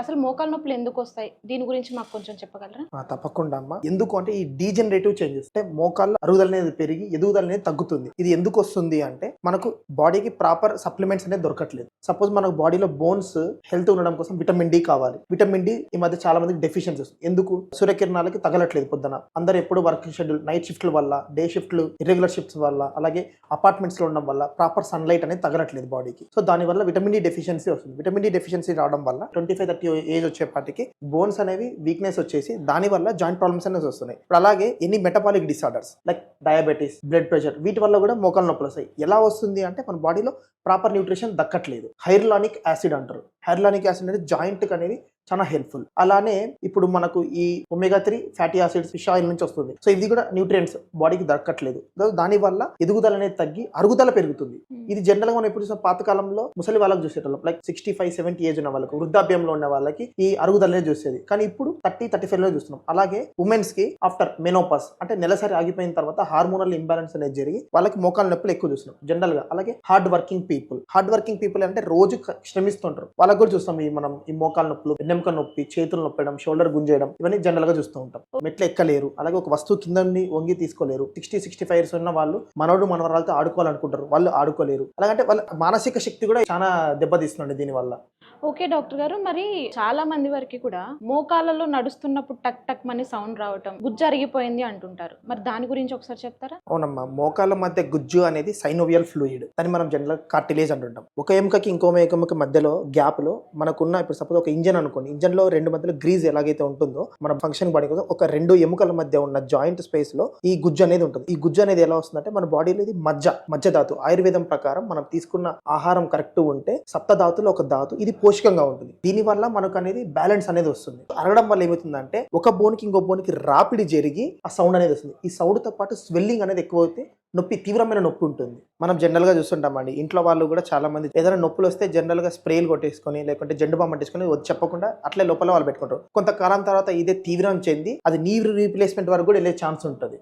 అసలు మోకాలు నొప్పులు ఎందుకు వస్తాయి? దీని గురించి మాకు కొంచెం చెప్పగలరా? తప్పకుండా అమ్మా. ఎందుకు అంటే ఈ డీజనరేటివ్ చేంజెస్ అంటే మోకాళ్ళ అరుగుదల అనేది పెరిగి ఎదుగుదల అనేది తగ్గుతుంది. ఇది ఎందుకు వస్తుంది అంటే మనకు బాడీకి ప్రాపర్ సప్లిమెంట్స్ అనేది దొరకట్లేదు. సపోజ్ మనకు బాడీలో బోన్స్ హెల్త్ ఉండడం కోసం విటమిన్ డి కావాలి. విటమిన్ డి ఈ మధ్య చాలా మందికి డెఫిషియన్సీ వస్తుంది. ఎందుకు? సూర్యకిరణాలకి తగలట్లేదు పొద్దున. అందరూ ఎప్పుడు వర్కింగ్ షెడ్యూల్, నైట్ షిఫ్ట్ల వల్ల, డే షిఫ్ట్లు, ఇర్రెగ్యులర్ షిఫ్ట్స్ వల్ల, అలాగే అపార్ట్మెంట్స్ లో ఉండడం వల్ల ప్రాపర్ సన్లైట్ అనేది తగలట్లేదు బాడీకి. సో దాని వల్ల విటమిన్ డి డెఫిషియన్సీ వస్తుంది. విటమిన్ డి డెఫిషియన్సీ రావడం వల్ల 25-30 ఏజ్ వచ్చేపాటికి బోన్స్ అనేవి వీక్నెస్ వచ్చేసి దాని వల్ల జాయింట్ ప్రాబ్లమ్స్ అనేది వస్తున్నాయి. ఇప్పుడు అలాగే ఎన్ని metabolic disorders like diabetes, blood pressure, వీటి వల్ల కూడా మోకాలు నొప్పులు వస్తాయి. ఎలా వస్తుంది అంటే మన బాడీలో ప్రాపర్ న్యూట్రిషన్ దక్కట్లేదు. హైర్లానిక్ యాసిడ్ అంటారు. హైర్లానిక్ యాసిడ్ అనేది జాయింట్ అనేది చాలా హెల్ప్ఫుల్. అలానే ఇప్పుడు మనకు ఈ omega 3 fatty acids fish oil నుంచి వస్తుంది. సో ఇది కూడా న్యూట్రియంట్స్ బాడీకి దక్కట్లేదు. దాని వల్ల ఎదుగుదల అనేది తగ్గి అరుగుదల పెరుగుతుంది. ఇది జనరల్ గా మనం ఎప్పుడు చూసిన పాతకాలంలో ముసలి వాళ్ళకి చూసేటోళ్ళం. లైక్ 65-70 ఏజ్ ఉన్న వాళ్ళకి, వృద్ధాప్యంలో ఉన్న వాళ్ళకి ఈ అరుగుదల అనేది చూసేది. కానీ ఇప్పుడు 30-35 లో చూస్తున్నాం. అలాగే ఉమెన్స్ కి ఆఫ్టర్ మెనోపాస్ అంటే నెలసరి ఆగిపోయిన తర్వాత హార్మోనల్ ఇంబ్యాలెన్స్ అనేది జరిగి వాళ్ళకి మోకాలు నొప్పులు ఎక్కువ చూస్తున్నాం జనరల్ గా. అలాగే హార్డ్ వర్కింగ్ పీపుల్ అంటే రోజు శ్రమిస్తుంటారు. వాళ్ళకి కూడా చూస్తాం మనం ఈ మోకాలు నొప్పులు, వెన్నెముక నొప్పి, చేతులు నొప్పడం, షోల్డర్ గుంజేయడం, ఇవన్నీ జనరల్ గా చూస్తూ ఉంటాం. మెట్లు ఎక్కలేరు, అలాగే ఒక వస్తువు కింద వంగి తీసుకోలేరు. 60-65 ఇయర్స్ ఉన్న వాళ్ళు మనవరాలతో ఆడుకోవాలనుకుంటారు, వాళ్ళు ఆడుకోలేరు. అలాగంటే వాళ్ళ మానసిక శక్తి కూడా చాలా దెబ్బతీస్తుంది దీని వల్ల. ఓకే డాక్టర్ గారు, మరి చాలా మంది వరకు కూడా మోకాళ్ళలో నడుస్తున్నప్పుడు టక్ టక్ మని సౌండ్ రావటం, గుజ్జు అరిగిపోయింది అంటుంటారు. మరి దాని గురించి ఒకసారి చెప్తారా? అవునమ్మా. మోకాళ్ళ మధ్య గుజ్జు అనేది సైనోవియల్ ఫ్లూయిడ్, దాన్ని మనం జనరల్ కార్టిలేజ్ అంటుంటాం. ఒక ఎముకకి ఇంకో ఎముక మధ్యలో గ్యాప్ లో మనకున్న, ఇప్పుడు సపోజ్ ఒక ఇంజన్ అనుకోండి, ఇంజన్ లో 2 మధ్యలో గ్రీజ్ ఎలాగైతే ఉంటుందో మన ఫంక్షన్ బాడీ కోసం ఒక 2 ఎముకల మధ్య ఉన్న జాయింట్ స్పేస్ లో ఈ గుజ్జు అనేది ఉంటుంది. ఈ గుజ్జు అనేది ఎలా వస్తుందంటే మన బాడీలో ఇది మజ్జ ధాతు. ఆయుర్వేదం ప్రకారం మనం తీసుకున్న ఆహారం కరెక్ట్ ఉంటే సప్త ధాతులో ఒక ధాతు, ఇది పోషకంగా ఉంటుంది. దీని వల్ల మనకు అనేది బ్యాలెన్స్ అనేది వస్తుంది. అరగడం వల్ల ఏమవుతుందంటే ఒక బోన్కి ఇంకో బోన్కి రాపిడి జరిగి ఆ సౌండ్ అనేది వస్తుంది. ఈ సౌండ్ తో పాటు స్వెల్లింగ్ అనేది ఎక్కువ అవుతుంది, నొప్పి, తీవ్రమైన నొప్పి ఉంటుంది. మనం జనరల్ గా చూస్తుంటామండి, ఇంట్లో వాళ్ళు కూడా చాలా మంది ఏదైనా నొప్పులు వస్తే జనరల్ గా స్ప్రేలు కొట్టేసుకొని లేకుంటే జెండు బామ్ పట్టేసుకొని చెప్పకుండా అట్లే లోపల వాళ్ళు పెట్టుకుంటారు. కొంతకాలం తర్వాత ఇదే తీవ్రం చెంది అది నీ రీప్లేస్మెంట్ వరకు కూడా వెళ్ళే ఛాన్స్ ఉంటుంది.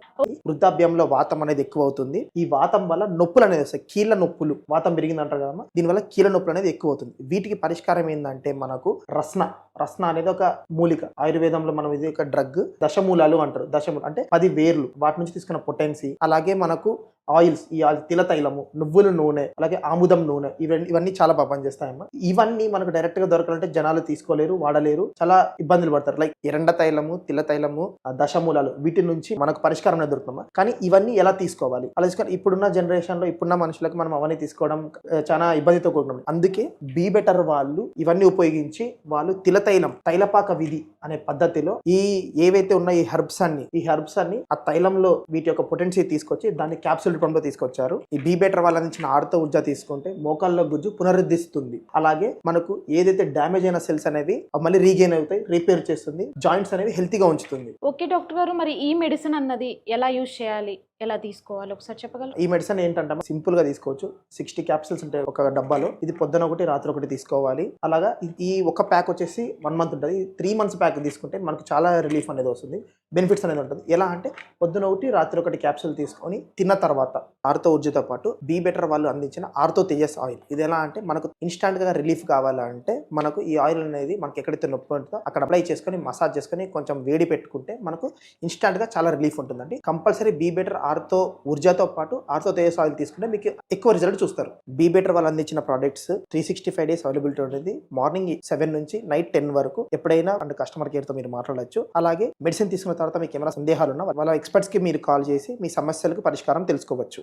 వృద్ధాప్యంలో వాతం అనేది ఎక్కువ అవుతుంది. ఈ వాతం వల్ల నొప్పులు అనేది వస్తాయి. కీళ్ళ నొప్పులు, వాతం పెరిగింది అంటారు కదమ్మా, దీనివల్ల కీళ్ళ నొప్పులు అనేది ఎక్కువ అవుతుంది. వీటికి పరిష్కారం ఏంటంటే మనకు రస్న అనేది ఒక మూలిక. ఆయుర్వేదంలో మనం ఇది ఒక డ్రగ్. దశమూలాలు అంటారు. దశమూలు అంటే 10 వేర్లు, వాటి నుంచి తీసుకున్న పొటెన్సీ. అలాగే మనకు ఆయిల్స్, ఈ తిల తైలము, నువ్వుల నూనె, అలాగే ఆముదం నూనె, ఇవన్నీ చాలా బాగా పనిచేస్తాయమ్మా. ఇవన్నీ మనకు డైరెక్ట్ గా దొరకాలంటే జనాలు తీసుకోలేరు, వాడలేరు, చాలా ఇబ్బందులు పడతారు. లైక్ ఎరండ తైలము, తిల తైలము, దశమూలాలు, వీటి నుంచి మనకు పరిష్కారం అనేది దొరుకుతుందమ్మా. కానీ ఇవన్నీ ఎలా తీసుకోవాలి, అలా తీసుకొని ఇప్పుడున్న జనరేషన్ లో ఇప్పుడున్న మనుషులకు మనం అవన్నీ తీసుకోవడం చాలా ఇబ్బందితో కూడుకున్నాం. అందుకే బీ బెటర్ వాళ్ళు ఇవన్నీ ఉపయోగించి వాళ్ళు తిల తైలం, తైలపాక విధి అనే పద్ధతిలో ఏవైతే ఉన్న ఈ హెర్బ్స్ అన్ని ఆ తైలంలో వీటి యొక్క పొటెన్షియల్ తీసుకొచ్చి దాన్ని క్యాప్సూల్ రూపంలో తీసుకొచ్చారు. ఈ బీ బెటర్ వాళ్ళ నుంచి ఆర్తో ఊర్జా తీసుకుంటే మోకాళ్ళ గుజ్జు పునరుద్ధరిస్తుంది. అలాగే మనకు ఏదైతే డ్యామేజ్ అయిన సెల్స్ అనేవి మళ్ళీ రీగెయిన్ అవుతాయి, రిపేర్ చేస్తుంది, జాయింట్స్ అనేవి హెల్తీగా ఉంచుతుంది. ఓకే డాక్టర్ గారు, మరి ఈ మెడిసిన్ అన్నది ఎలా యూజ్ చేయాలి, ఎలా తీసుకోవాలి ఒకసారి చెప్పగలరు? ఈ మెడిసిన్ ఏంటంటే సింపుల్ గా తీసుకోవచ్చు. 60 క్యాప్సూల్స్ ఉంటాయి ఒక డబ్బాలో. ఇది పొద్దున ఒకటి, రాత్రి ఒకటి తీసుకోవాలి. అలాగా ఈ ఒక ప్యాక్ వచ్చేసి 1 మంత్ ఉంటుంది. 3 మంత్స్ ప్యాక్ తీసుకుంటే మనకు చాలా రిలీఫ్ అనేది వస్తుంది, బెనిఫిట్స్ అనేది ఉంటుంది. ఎలా అంటే పొద్దున ఒకటి, రాత్రి ఒకటి క్యాప్సూల్ తీసుకొని తిన్న తర్వాత ఆర్తో ఊర్జతో పాటు బీ బెటర్ వాళ్ళు అందించిన ఆర్తో తేజస్ ఆయిల్. ఇది ఎలా అంటే మనకు ఇన్స్టాంట్ గా రిలీఫ్ కావాలంటే మనకు ఈ ఆయిల్ అనేది మనకి ఎక్కడైతే నొప్పి ఉంటుందో అక్కడ అప్లై చేసుకొని మసాజ్ చేసుకొని కొంచెం వేడి పెట్టుకుంటే మనకు ఇన్స్టాంట్ గా చాలా రిలీఫ్ ఉంటుందండి. కంపల్సరీ బీ బెటర్ ఆర్తో ఊర్జాతో పాటు ఆర్తో తేజస్ ఆయిల్ తీసుకుంటే మీకు ఎక్కువ రిజల్ట్ చూస్తారు. బీ బెటర్ వాళ్ళు అందించిన ప్రోడక్ట్స్ 365 డేస్ అవైలబిలిటీ ఉంటుంది. మార్నింగ్ 7 నుంచి నైట్ 10 వరకు ఎప్పుడైనా అంటే కస్టమర్ కేర్ తో మీరు మాట్లాడచ్చు. అలాగే మెడిసిన్ తీసుకున్న తర్వాత మీకు ఏమైనా సందేహాలు ఉన్నా వాళ్ళ ఎక్స్పర్ట్స్ కి మీరు కాల్ చేసి మీ సమస్యలకు పరిష్కారం తెలుసుకోవచ్చు.